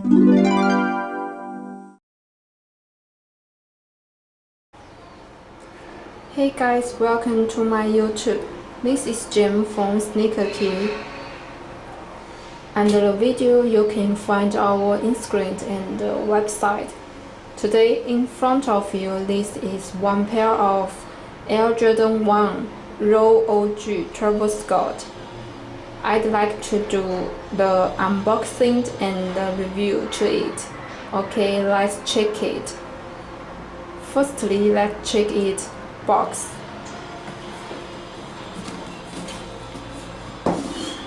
Hey guys, welcome to my YouTube. This is Jim from Sneakerkay. Under the video you can find our Instagram and website. Today in front of you this is one pair of Air Jordan 1 Raw OG Turbo Scott. I'd like to do the unboxing and the review to it. Okay, let's check it. Firstly, let's check it box.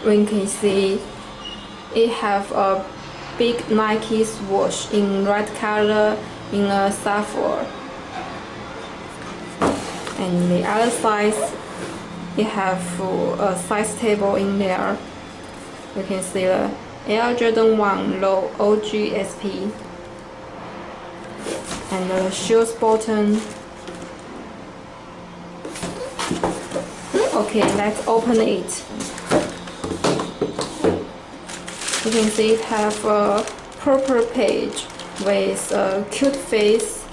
We can see it have a big Nike swoosh in red color in a sapphire, and the other side it have a size table in there. You can see the Air Jordan 1 Low OG SP and the shoes button. Okay, let's open it. You can see it have a purple page with a cute face,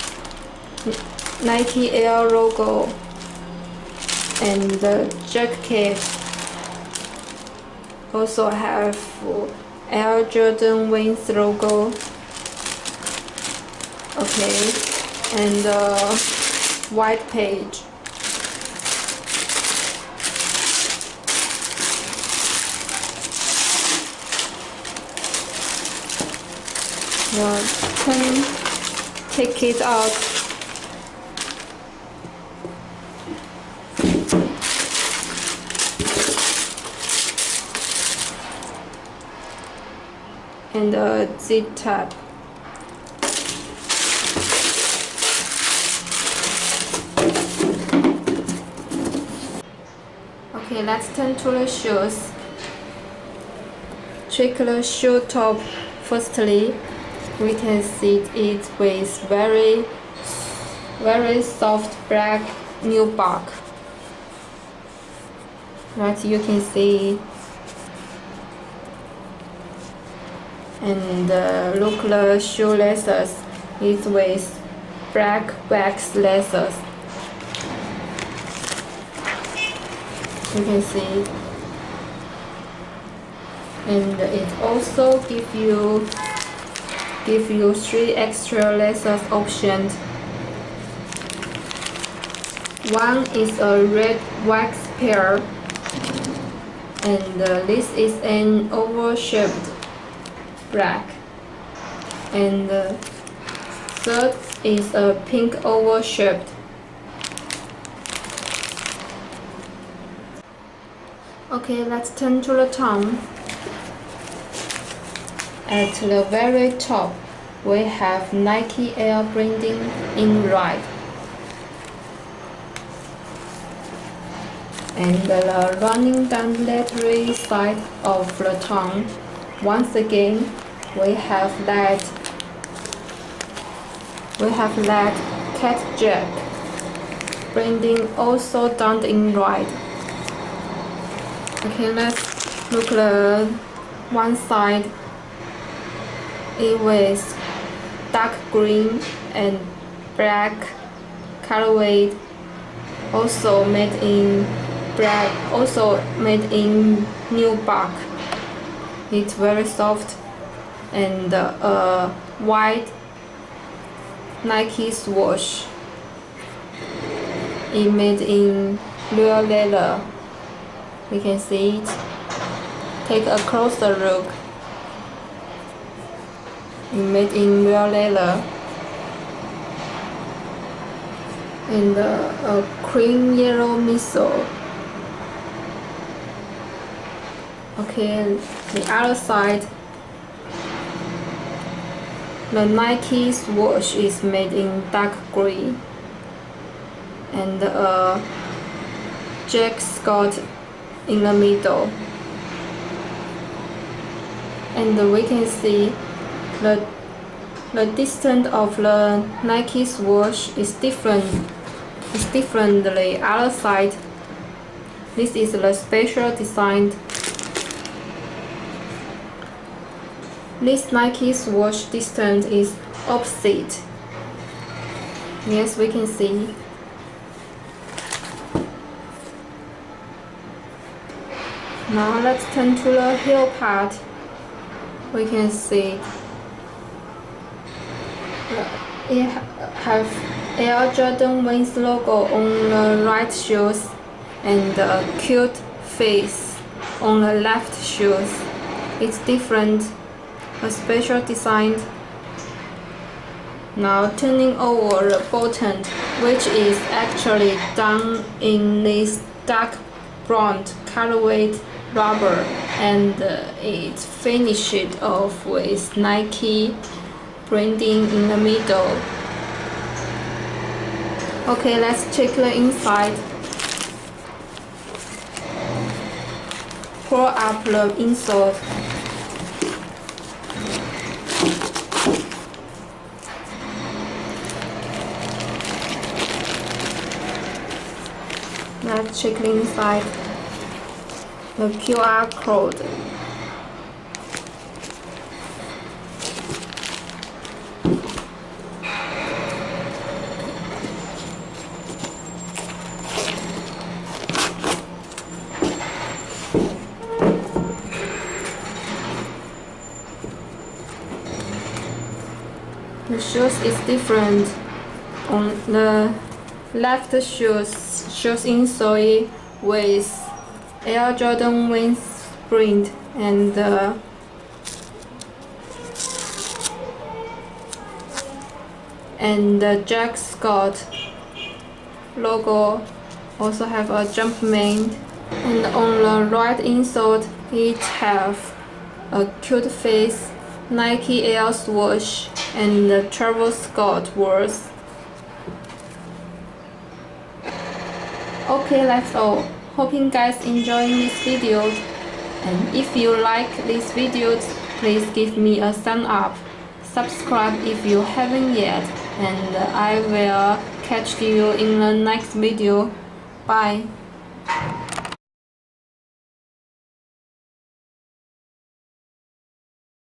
Nike Air logo, and the jacket also have Air Jordan Wings logo. Okay, and the white page. Can take it out. And a zip tab. Okay, let's turn to the shoes. Check the shoe top. Firstly, we can see it with very soft black nubuck. Right, you can see. And look, the shoe laces is with black wax laces. You can see. And it also give you 3 extra laces options. One is a red wax pair, and this is an oval shaped black, and the third is a pink oval shaped. Okay, let's turn to the tongue. At the very top, we have Nike Air branding in red, and the running down the lateral side of the tongue. Once again, we have that cat jack branding also done in red. Okay, let's look the one side. It was dark green and black colorway, also made in black, also made in nubuck. It's very soft, and white Nike swoosh. It made in real leather. We can see it. Take a closer look. Made in real leather, and a cream yellow midsole. Okay, the other side, the Nike swoosh is made in dark gray, and Jack Scott in the middle, and we can see the distance of the Nike swoosh is different. It's different the other side. This is the special design. This Nike swoosh distance is opposite. Yes, we can see. Now let's turn to the heel part. We can see it have Air Jordan 1's logo on the right shoes and the cute face on the left shoes. It's different, a special design. Now turning over the button, which is actually done in this dark brown colorway rubber, and it's finished off with Nike branding in the middle. Okay, let's check the inside. Pull up the insole. Let's check the inside. The QR code. The shoes is different. On the left shoes insole with Air Jordan 1 print, and the Jack Scott logo also have a Jumpman, and on the right insole it have a cute face, Nike Air swoosh, and the Travel Scott words. Okay, that's all. Hoping guys enjoying this video, and if you like these videos, please give me a thumbs up, subscribe if you haven't yet, and I will catch you in the next video. Bye.